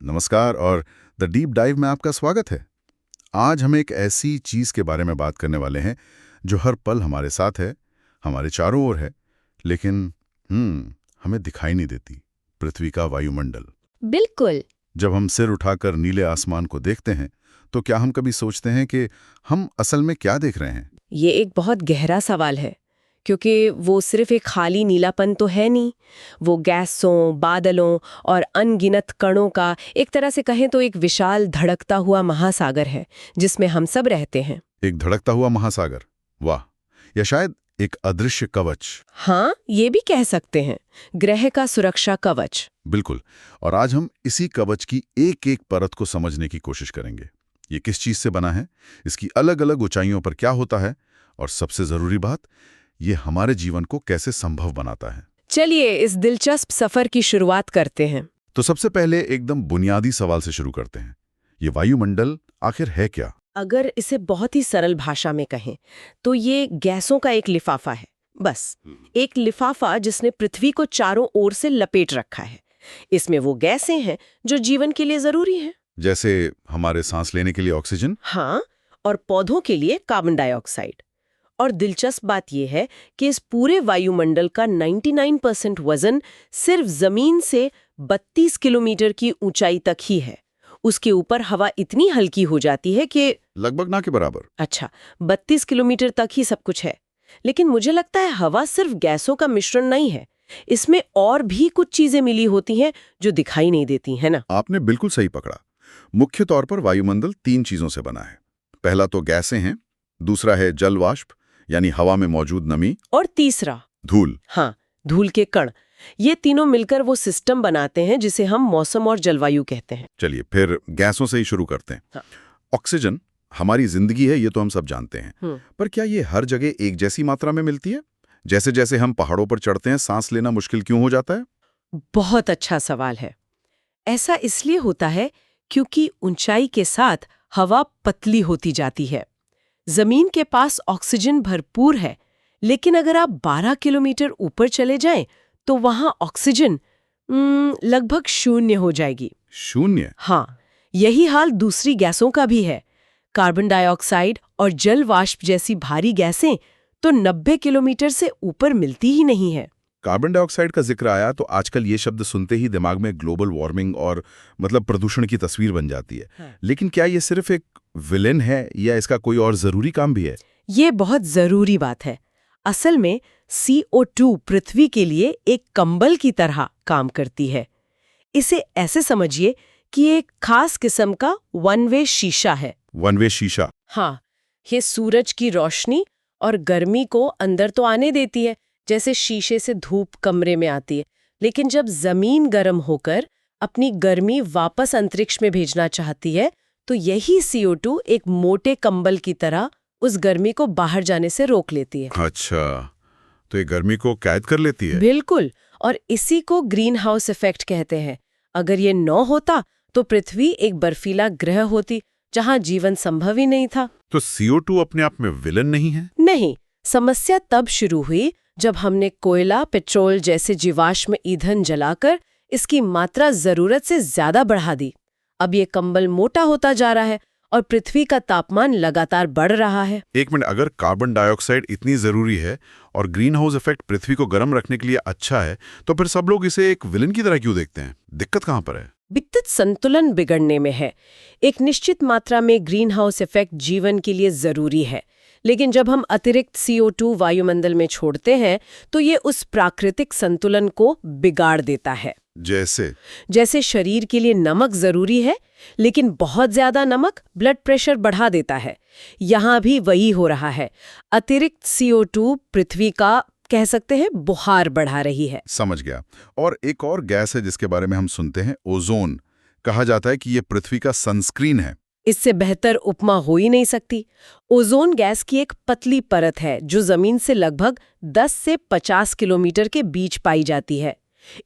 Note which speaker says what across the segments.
Speaker 1: नमस्कार और the deep dive में आपका स्वागत है। आज हम एक ऐसी चीज के बारे में बात करने वाले हैं जो हर पल हमारे साथ है, हमारे चारों ओर है, लेकिन हमें दिखाई नहीं देती। पृथ्वी का वायुमंडल।
Speaker 2: बिल्कुल।
Speaker 1: जब हम सिर उठाकर नीले आसमान को देखते हैं तो क्या हम कभी सोचते हैं कि हम असल में क्या देख रहे हैं?
Speaker 2: ये एक बहुत गहरा सवाल है, क्योंकि वो सिर्फ एक खाली नीलापन तो है नहीं। वो गैसों, बादलों और अनगिनत कणों का, एक तरह से कहें तो एक विशाल धड़कता हुआ महासागर है जिसमें हम सब रहते हैं।
Speaker 1: एक धड़कता हुआ महासागर, वाह! या शायद एक अदृश्य कवच।
Speaker 2: हाँ, ये भी कह सकते हैं, ग्रह का सुरक्षा कवच।
Speaker 1: बिल्कुल। और आज हम इसी कवच की एक एक परत को समझने की कोशिश करेंगे। ये किस चीज से बना है, इसकी अलग अलग ऊंचाइयों पर क्या होता है, और सबसे जरूरी बात, ये हमारे जीवन को कैसे संभव बनाता है।
Speaker 2: चलिए इस दिलचस्प सफर की शुरुआत करते हैं।
Speaker 1: तो सबसे पहले एकदम बुनियादी सवाल से शुरू करते हैं। ये वायुमंडल आखिर है क्या?
Speaker 2: अगर इसे बहुत ही सरल भाषा में कहें तो ये गैसों का एक लिफाफा है। बस एक लिफाफा जिसने पृथ्वी को चारों ओर से लपेट रखा है। इसमें वो गैसें हैं जो जीवन के लिए जरूरी हैं।
Speaker 1: जैसे हमारे सांस लेने के लिए ऑक्सीजन।
Speaker 2: हाँ, और पौधों के लिए कार्बन डाइऑक्साइड। और दिलचस्प बात यह है कि इस पूरे वायुमंडल का 99% वजन सिर्फ जमीन से 32 किलोमीटर की ऊंचाई तक ही है। उसके ऊपर हवा इतनी हल्की हो जाती है कि
Speaker 1: लगभग ना के बराबर।
Speaker 2: अच्छा, 32 किलोमीटर तक ही सब कुछ है। लेकिन मुझे लगता है हवा सिर्फ गैसों का मिश्रण नहीं है। इसमें और भी कुछ चीजें मिली होती हैं जो दिखाई नहीं देती, है ना?
Speaker 1: आपने बिल्कुल सही पकड़ा। मुख्य तौर पर वायुमंडल 3 चीजों से बना है। पहला तो गैसें हैं, दूसरा है जल वाष्प यानी हवा में मौजूद नमी,
Speaker 2: और तीसरा
Speaker 1: धूल।
Speaker 2: हाँ, धूल के कण। ये तीनों मिलकर वो सिस्टम बनाते हैं जिसे हम मौसम और जलवायु कहते हैं।
Speaker 1: चलिए फिर गैसों से ही शुरू करते हैं।
Speaker 2: हाँ।
Speaker 1: ऑक्सीजन हमारी जिंदगी है, ये तो हम सब जानते हैं। पर क्या ये हर जगह एक जैसी मात्रा में मिलती है? जैसे जैसे हम पहाड़ों पर चढ़ते हैं, सांस लेना मुश्किल क्यों हो जाता है?
Speaker 2: बहुत अच्छा सवाल है। ऐसा इसलिए होता है क्योंकि ऊंचाई के साथ हवा पतली होती जाती है। जमीन के पास ऑक्सीजन भरपूर है, लेकिन अगर आप 12 किलोमीटर ऊपर चले जाएं, तो वहां ऑक्सीजन लगभग शून्य हो जाएगी।
Speaker 1: शून्य?
Speaker 2: हाँ, यही हाल दूसरी गैसों का भी है। कार्बन डाइऑक्साइड और जल वाष्प जैसी भारी गैसें तो 90 किलोमीटर से ऊपर मिलती ही नहीं है।
Speaker 1: कार्बन डाइऑक्साइड का जिक्र आया तो आजकल ये शब्द सुनते ही दिमाग में ग्लोबल वार्मिंग और प्रदूषण की तस्वीर बन जाती है।
Speaker 2: हाँ।
Speaker 1: लेकिन क्या ये सिर्फ एक विलेन है या इसका कोई और जरूरी काम भी है?
Speaker 2: ये बहुत जरूरी बात है। असल में CO2 पृथ्वी के लिए एक कंबल की तरह काम करती है। इसे ऐसे समझिए कि एक खास किस्म का वन वे शीशा है।
Speaker 1: वन वे शीशा?
Speaker 2: हाँ, ये सूरज की रोशनी और गर्मी को अंदर तो आने देती है, जैसे शीशे से धूप कमरे में आती है। लेकिन जब जमीन गर्म होकर अपनी गर्मी वापस अंतरिक्ष में भेजना चाहती है, तो यही CO2 एक मोटे कंबल की तरह उस गर्मी को बाहर जाने से रोक लेती है।
Speaker 1: अच्छा, तो ये गर्मी को कैद कर लेती है?
Speaker 2: बिल्कुल, और इसी को ग्रीन हाउस इफेक्ट कहते हैं। अगर ये न होता तो पृथ्वी एक बर्फीला ग्रह होती जहां जीवन संभव ही नहीं था।
Speaker 1: तो CO2 अपने आप में विलन नहीं है?
Speaker 2: नहीं, समस्या तब शुरू हुई जब हमने कोयला, पेट्रोल जैसे जीवाश्म ईंधन जलाकर इसकी मात्रा जरूरत से ज्यादा बढ़ा दी। अब ये कंबल मोटा होता जा रहा है और पृथ्वी का तापमान लगातार बढ़ रहा है।
Speaker 1: एक मिनट, अगर कार्बन डाइऑक्साइड इतनी जरूरी है और ग्रीन हाउस इफेक्ट पृथ्वी को गर्म रखने के लिए अच्छा है, तो फिर सब लोग इसे एक विलन की तरह क्यों देखते हैं? दिक्कत कहाँ पर है?
Speaker 2: दिक्कत संतुलन बिगड़ने में है। एक निश्चित मात्रा में ग्रीन हाउस इफेक्ट जीवन के लिए जरूरी है, लेकिन जब हम अतिरिक्त CO2 वायुमंडल में छोड़ते हैं तो ये उस प्राकृतिक संतुलन को बिगाड़ देता है।
Speaker 1: जैसे
Speaker 2: शरीर के लिए नमक जरूरी है, लेकिन बहुत ज्यादा नमक ब्लड प्रेशर बढ़ा देता है। यहाँ भी वही हो रहा है। अतिरिक्त CO2 पृथ्वी का, कह सकते हैं, बुखार बढ़ा रही है।
Speaker 1: समझ गया। और एक और गैस है जिसके बारे में हम सुनते हैं, ओजोन। कहा जाता है कि ये पृथ्वी का सनस्क्रीन है।
Speaker 2: इससे बेहतर उपमा हो ही नहीं सकती। ओजोन गैस की एक पतली परत है जो जमीन से लगभग 10 से 50 किलोमीटर के बीच पाई जाती है।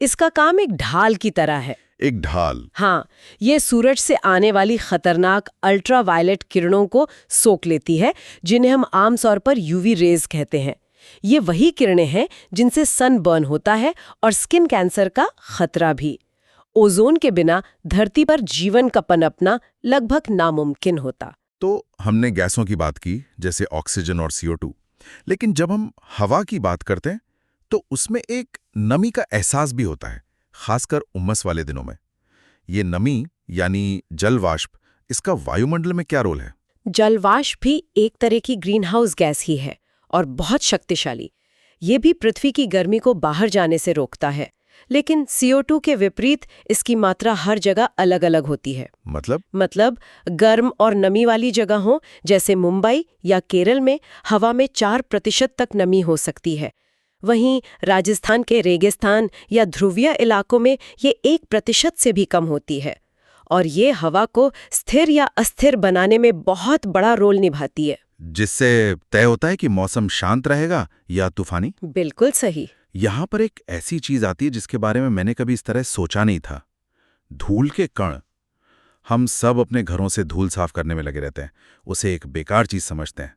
Speaker 2: इसका काम एक ढाल की तरह है।
Speaker 1: एक ढाल?
Speaker 2: हाँ, ये सूरज से आने वाली खतरनाक अल्ट्रावायलेट किरणों को सोख लेती है, जिन्हें हम आमतौर पर UV रेज कहते हैं। ये वही किरणें हैं जिनसे सनबर्न होता है और स्किन कैंसर का खतरा भी। ओजोन के बिना धरती पर जीवन का पनपना लगभग नामुमकिन होता।
Speaker 1: तो हमने गैसों की बात की, जैसे ऑक्सीजन और CO2, लेकिन जब हम हवा की बात करते हैं तो उसमें एक नमी का एहसास भी होता है, खासकर उमस वाले दिनों में। ये नमी यानी जल वाष्प, इसका वायुमंडल में क्या रोल है?
Speaker 2: जलवाष्प भी एक तरह की ग्रीन हाउस गैस ही है और बहुत शक्तिशाली। ये भी पृथ्वी की गर्मी को बाहर जाने से रोकता है, लेकिन CO2 के विपरीत इसकी मात्रा हर जगह अलग-अलग होती है। मतलब गर्म और नमी वाली जगहों जैसे मुंबई या केरल में हवा में 4% तक नमी हो सकती है। वहीं राजस्थान के रेगिस्तान या ध्रुवीय इलाकों में ये 1% से भी कम होती है, और ये हवा को स्थिर या अस्थिर बनाने में बहुत बड़ा रोल निभाती है।
Speaker 1: जिससे तय होता है कि मौसम शांत रहेगा या तूफानी।
Speaker 2: बिल्कुल सही।
Speaker 1: यहाँ पर एक ऐसी चीज आती है जिसके बारे में मैंने कभी इस तरह सोचा नहीं था, धूल के कण। हम सब अपने घरों से धूल साफ करने में लगे रहते हैं, उसे एक बेकार चीज समझते हैं,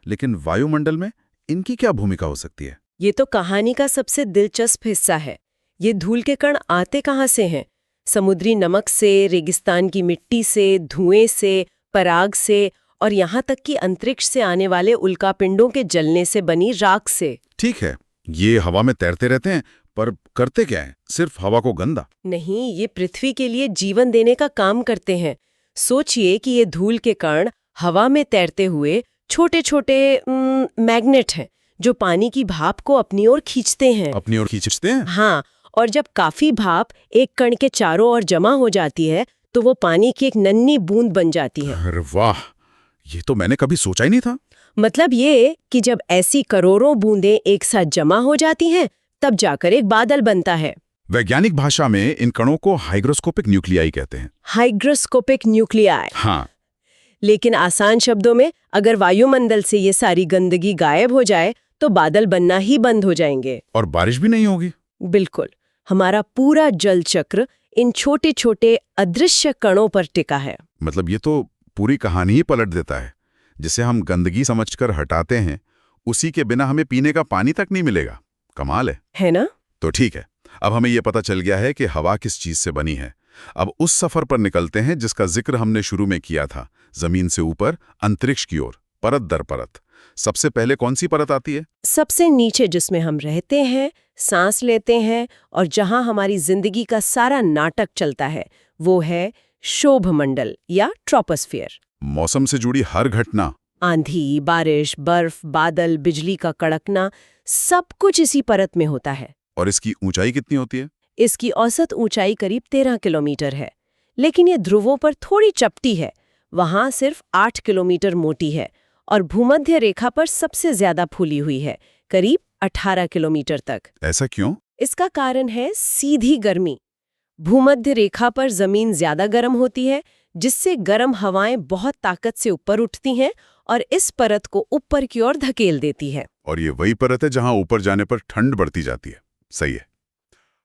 Speaker 1: लेकिन वायुमंडल में इनकी क्या भूमिका हो सकती है?
Speaker 2: ये तो कहानी का सबसे दिलचस्प हिस्सा है। ये धूल के कण आते कहाँ से हैं? समुद्री नमक से, रेगिस्तान की मिट्टी से, धुएं से, पराग से और यहाँ तक कि अंतरिक्ष से आने वाले उल्कापिंडों के जलने से बनी राख से।
Speaker 1: ठीक है, ये हवा में तैरते रहते हैं, पर करते क्या है? सिर्फ हवा को गंदा?
Speaker 2: नहीं, ये पृथ्वी के लिए जीवन देने का काम करते हैं। सोचिए कि ये धूल के कण हवा में तैरते हुए छोटे छोटे मैग्नेट हैं जो पानी की भाप को अपनी ओर खींचते हैं।
Speaker 1: अपनी ओर खींचते हैं?
Speaker 2: हाँ, और जब काफी भाप एक कण के चारों ओर जमा हो जाती है तो वो पानी की एक नन्ही बूंद बन जाती है।
Speaker 1: अरे वाह, ये तो मैंने कभी सोचा ही नहीं था।
Speaker 2: मतलब ये कि जब ऐसी करोड़ों बूंदें एक साथ जमा हो जाती हैं तब जाकर एक बादल बनता है।
Speaker 1: वैज्ञानिक भाषा में इन कणों को हाइग्रोस्कोपिक न्यूक्लियाई कहते हैं।
Speaker 2: Hygroscopic nuclei.
Speaker 1: हाँ।
Speaker 2: लेकिन आसान शब्दों में, अगर वायुमंडल से ये सारी गंदगी गायब हो जाए तो बादल बनना ही बंद हो जाएंगे
Speaker 1: और बारिश भी नहीं होगी।
Speaker 2: बिल्कुल। हमारा पूरा जल चक्र इन छोटे छोटे अदृश्य कणों पर टिका है।
Speaker 1: मतलब ये तो पूरी कहानी ही पलट देता है। जिसे हम गंदगी समझकर हटाते हैं, उसी के बिना हमें पीने का पानी तक नहीं मिलेगा। कमाल है
Speaker 2: ना?
Speaker 1: तो ठीक है, अब हमें यह पता चल गया है कि हवा किस चीज से बनी है। अब उस सफर पर निकलते हैं जिसका जिक्र हमने शुरू में किया था, जमीन से ऊपर अंतरिक्ष की ओर, परत दर परत। सबसे पहले कौन सी परत आती है?
Speaker 2: सबसे नीचे, जिसमें हम रहते हैं, सांस लेते हैं और जहां हमारी जिंदगी का सारा नाटक चलता है, वो है क्षोभमंडल या ट्रोपोस्फियर।
Speaker 1: मौसम से जुड़ी हर घटना,
Speaker 2: आंधी, बारिश, बर्फ, बादल, बिजली का कड़कना, सब कुछ इसी परत में होता है।
Speaker 1: और इसकी ऊंचाई कितनी होती है?
Speaker 2: इसकी औसत ऊंचाई करीब 13 किलोमीटर है, लेकिन ये ध्रुवों पर थोड़ी चपटी है। वहां सिर्फ 8 किलोमीटर मोटी है और भूमध्य रेखा पर सबसे ज्यादा फूली हुई है, करीब 18 किलोमीटर तक।
Speaker 1: ऐसा क्यों?
Speaker 2: इसका कारण है सीधी गर्मी। भूमध्य रेखा पर जमीन ज्यादा गर्म होती है, जिससे गर्म हवाएं बहुत ताकत से ऊपर उठती हैं और इस परत को ऊपर की ओर धकेल देती है।
Speaker 1: और ये वही परत है जहां ऊपर जाने पर ठंड बढ़ती जाती है। सही है,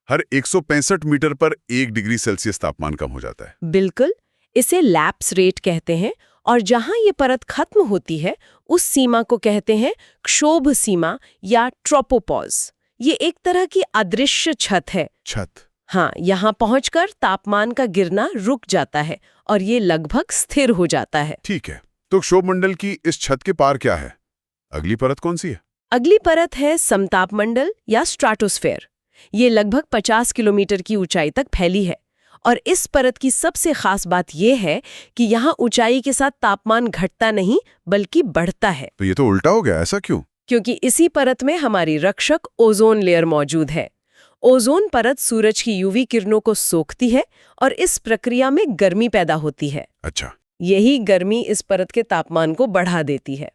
Speaker 1: हर 165 मीटर पर 1 डिग्री सेल्सियस तापमान कम हो जाता है।
Speaker 2: बिल्कुल, इसे लैप्स रेट कहते हैं। और जहां ये परत खत्म होती है, उस सीमा को कहते हैं क्षोभ सीमा या ट्रोपोपॉज। ये एक तरह की अदृश्य छत है।
Speaker 1: छत?
Speaker 2: हाँ, यहाँ पहुंचकर तापमान का गिरना रुक जाता है और ये लगभग स्थिर हो जाता है।
Speaker 1: ठीक है, तो क्षोभमंडल की इस छत के पार क्या है? अगली परत कौन सी है?
Speaker 2: अगली परत है समतापमंडल या स्ट्राटोस्फेयर। ये लगभग 50 किलोमीटर की ऊंचाई तक फैली है और इस परत की सबसे खास बात यह है कि यहाँ ऊंचाई के साथ तापमान घटता नहीं बल्कि बढ़ता है।
Speaker 1: तो ये तो उल्टा हो गया, ऐसा क्यों?
Speaker 2: क्योंकि इसी परत में हमारी रक्षक ओजोन लेयर मौजूद है। ओजोन परत सूरज की यूवी किरणों को सोखती है और इस प्रक्रिया में गर्मी पैदा होती है।
Speaker 1: अच्छा।
Speaker 2: यही गर्मी इस परत के तापमान को बढ़ा देती है।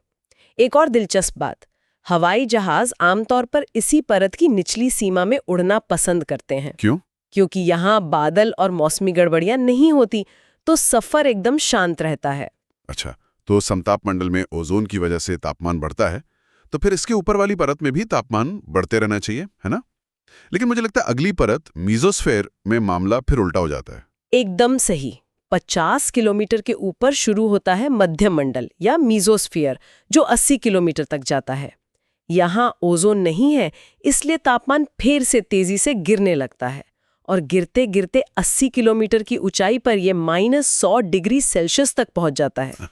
Speaker 2: एक और दिलचस्प बात, हवाई जहाज आमतौर पर इसी परत की निचली सीमा में उड़ना पसंद करते हैं।
Speaker 1: क्यों?
Speaker 2: क्योंकि यहाँ बादल और मौसमी गड़बड़ियां नहीं होती, तो सफर एकदम शांत रहता है।
Speaker 1: अच्छा, तो समताप मंडल में ओजोन की वजह से तापमान बढ़ता है, तो फिर इसके ऊपर वाली परत में भी तापमान बढ़ते रहना चाहिए, है ना? लेकिन मुझे लगता है अगली परत मीजोस्फेयर में मामला फिर उल्टा हो जाता है।
Speaker 2: एकदम सही। 50 किलोमीटर के ऊपर शुरू होता है मध्य मंडल या मीजोस्फीयर, जो 80 किलोमीटर तक जाता है। यहाँ ओजोन नहीं है, इसलिए तापमान फिर से तेजी से गिरने लगता है और गिरते गिरते 80 किलोमीटर की ऊंचाई पर ये -100 डिग्री सेल्सियस तक पहुंच जाता है।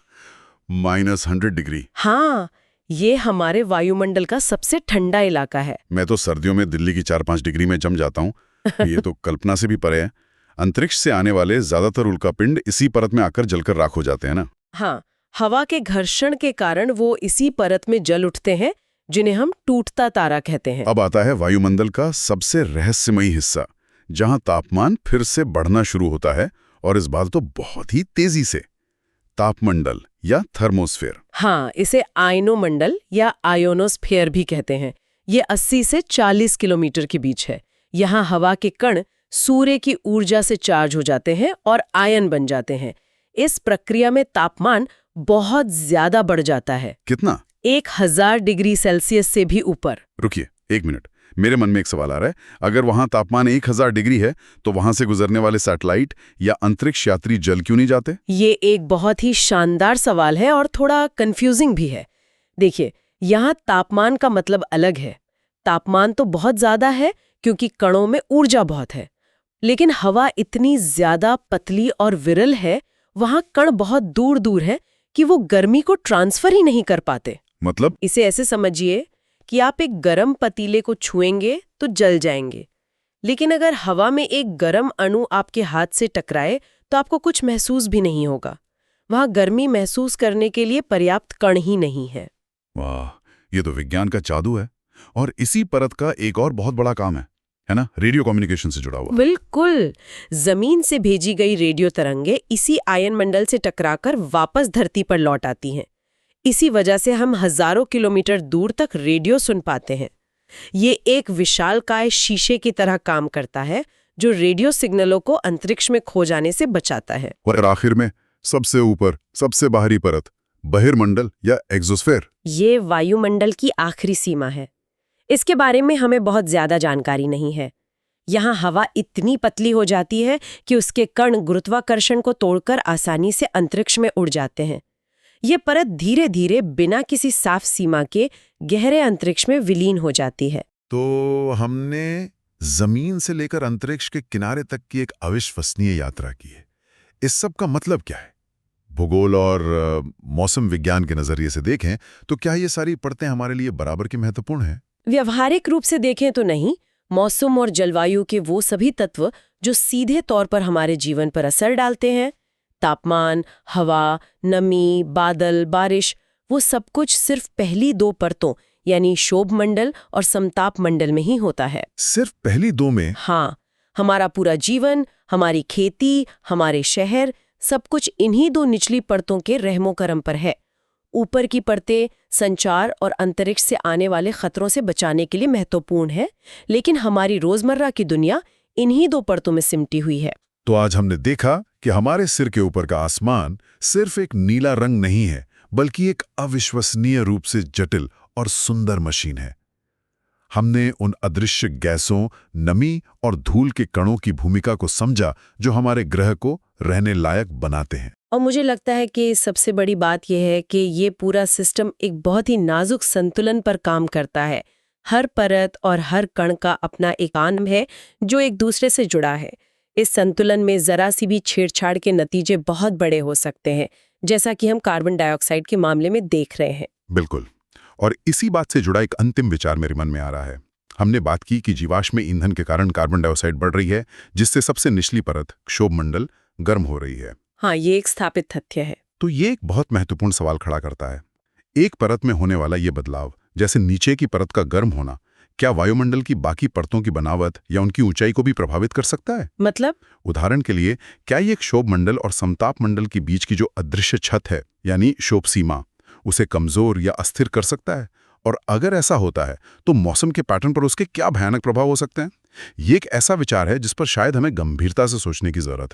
Speaker 1: -100 डिग्री।
Speaker 2: हाँ, ये हमारे वायुमंडल का सबसे ठंडा इलाका है।
Speaker 1: मैं तो सर्दियों में दिल्ली की 4-5 डिग्री में जम जाता हूँ। ये तो कल्पना से भी परे है। अंतरिक्ष से आने वाले ज्यादातर उल्कापिंड इसी परत में आकर जलकर राख हो जाते हैं ना?
Speaker 2: हाँ, हवा के घर्षण के कारण वो इसी परत में जल उठते हैं, जिन्हें हम टूटता तारा कहते हैं।
Speaker 1: अब आता है वायुमंडल का सबसे रहस्यमयी हिस्सा, जहां तापमान फिर से बढ़ना शुरू होता है, और इस बार तो बहुत ही तेजी से। तापमंडल या थर्मोस्फेयर।
Speaker 2: हाँ, इसे आयनोमंडल या आयोनोस्फीयर भी कहते हैं। ये 80 से 40 किलोमीटर के बीच है। यहाँ हवा के कण सूर्य की ऊर्जा से चार्ज हो जाते हैं और आयन बन जाते हैं। इस प्रक्रिया में तापमान बहुत ज्यादा बढ़ जाता है।
Speaker 1: कितना?
Speaker 2: 1000 डिग्री सेल्सियस से भी ऊपर।
Speaker 1: रुकिए 1 मिनट, मेरे मन में एक सवाल आ रहा है। अगर वहां तापमान 1000 डिग्री है, तो वहां से गुजरने वाले सैटेलाइट या अंतरिक्ष यात्री जल क्यों नहीं जाते?
Speaker 2: ये एक बहुत ही शानदार सवाल है और थोड़ा कंफ्यूजिंग भी है। देखिए, यहाँ तापमान का मतलब अलग है। तापमान तो बहुत ज्यादा है क्योंकि कणों में ऊर्जा बहुत है, लेकिन हवा इतनी ज्यादा पतली और विरल है, वहां कण बहुत दूर दूर है कि वो गर्मी को ट्रांसफर ही नहीं कर पाते।
Speaker 1: मतलब?
Speaker 2: इसे ऐसे समझिए कि आप एक गरम पतीले को छुएंगे तो जल जाएंगे, लेकिन अगर हवा में एक गरम अणु आपके हाथ से टकराए तो आपको कुछ महसूस भी नहीं होगा। वहां गर्मी महसूस करने के लिए पर्याप्त कण ही नहीं है।
Speaker 1: वाह, ये तो विज्ञान का जादू है। और इसी परत का एक और बहुत बड़ा काम है ना? रेडियो कम्युनिकेशन से जुड़ा हुआ।
Speaker 2: बिल्कुल। जमीन से भेजी गई रेडियो तरंगे इसी आयनमंडल से टकराकर वापस धरती पर लौट आती हैं। इसी वजह से हम हजारों किलोमीटर दूर तक रेडियो सुन पाते हैं। ये एक विशालकाय शीशे की तरह काम करता है, जो रेडियो सिग्नलों को अंतरिक्ष में खो जाने से बचाता है।
Speaker 1: और आखिर में सबसे ऊपर, सबसे बाहरी परत, बहिर्मंडल या एक्सोस्फेयर।
Speaker 2: ये वायुमंडल की आखिरी सीमा है। इसके बारे में हमें बहुत ज्यादा जानकारी नहीं है। यहाँ हवा इतनी पतली हो जाती है कि उसके कण गुरुत्वाकर्षण को तोड़कर आसानी से अंतरिक्ष में उड़ जाते हैं। ये परत धीरे धीरे बिना किसी साफ सीमा के गहरे अंतरिक्ष में विलीन हो जाती है।
Speaker 1: तो हमने जमीन से लेकर अंतरिक्ष के किनारे तक की एक अविश्वसनीय यात्रा की है। इस सब का मतलब क्या है? भूगोल और मौसम विज्ञान के नजरिए से देखें तो क्या ये सारी परतें हमारे लिए बराबर की महत्वपूर्ण हैं?
Speaker 2: व्यवहारिक रूप से देखें तो नहीं। मौसम और जलवायु के वो सभी तत्व जो सीधे तौर पर हमारे जीवन पर असर डालते हैं, तापमान, हवा, नमी, बादल, बारिश, वो सब कुछ सिर्फ पहली 2 परतों यानी शोभमंडल और समताप मंडल में ही होता है।
Speaker 1: सिर्फ पहली 2 में?
Speaker 2: हाँ, हमारा पूरा जीवन, हमारी खेती, हमारे शहर, सब कुछ इन्हीं 2 निचली परतों के रहमो करम पर है। ऊपर की परतें संचार और अंतरिक्ष से आने वाले खतरों से बचाने के लिए महत्वपूर्ण है, लेकिन हमारी रोजमर्रा की दुनिया इन्हीं 2 परतों में सिमटी हुई है।
Speaker 1: तो आज हमने देखा कि हमारे सिर के ऊपर का आसमान सिर्फ एक नीला रंग नहीं है, बल्कि एक अविश्वसनीय रूप से जटिल और सुंदर मशीन है। हमने उन अदृश्य गैसों, नमी और धूल के कणों की भूमिका को समझा जो हमारे ग्रह को रहने लायक बनाते हैं।
Speaker 2: और मुझे लगता है कि सबसे बड़ी बात यह है कि ये पूरा सिस्टम एक बहुत ही नाजुक संतुलन पर काम करता है। हर परत और हर कण का अपना एक आयाम है जो एक दूसरे से जुड़ा है। इस संतुलन में जरा सी भी छेड़छाड़ के नतीजे बहुत बड़े हो सकते हैं, जैसा कि हम कार्बन डाइऑक्साइड के मामले में देख रहे हैं।
Speaker 1: बिल्कुल। और इसी बात से जुड़ा एक अंतिम विचार मेरे मन में आ रहा है। हमने बात की कि जीवाश्म ईंधन के कारण कार्बन डाइऑक्साइड बढ़ रही है, जिससे सबसे निचली परत क्षोभमंडल गर्म हो रही है।
Speaker 2: हाँ, ये एक स्थापित तथ्य है।
Speaker 1: तो ये एक बहुत महत्वपूर्ण सवाल खड़ा करता है। एक परत में होने वाला ये बदलाव, जैसे नीचे की परत का गर्म होना, क्या वायुमंडल की बाकी परतों की बनावट या उनकी ऊंचाई को भी प्रभावित कर सकता है?
Speaker 2: मतलब?
Speaker 1: उदाहरण के लिए, क्या ये क्षोभमंडल और समताप मंडल के बीच की जो अदृश्य छत है, यानी क्षोभ सीमा, उसे कमजोर या अस्थिर कर सकता है? और अगर ऐसा होता है तो मौसम के पैटर्न पर उसके क्या भयानक प्रभाव हो सकते हैं? ये एक ऐसा विचार है जिस पर शायद हमें गंभीरता से सोचने की जरूरत है।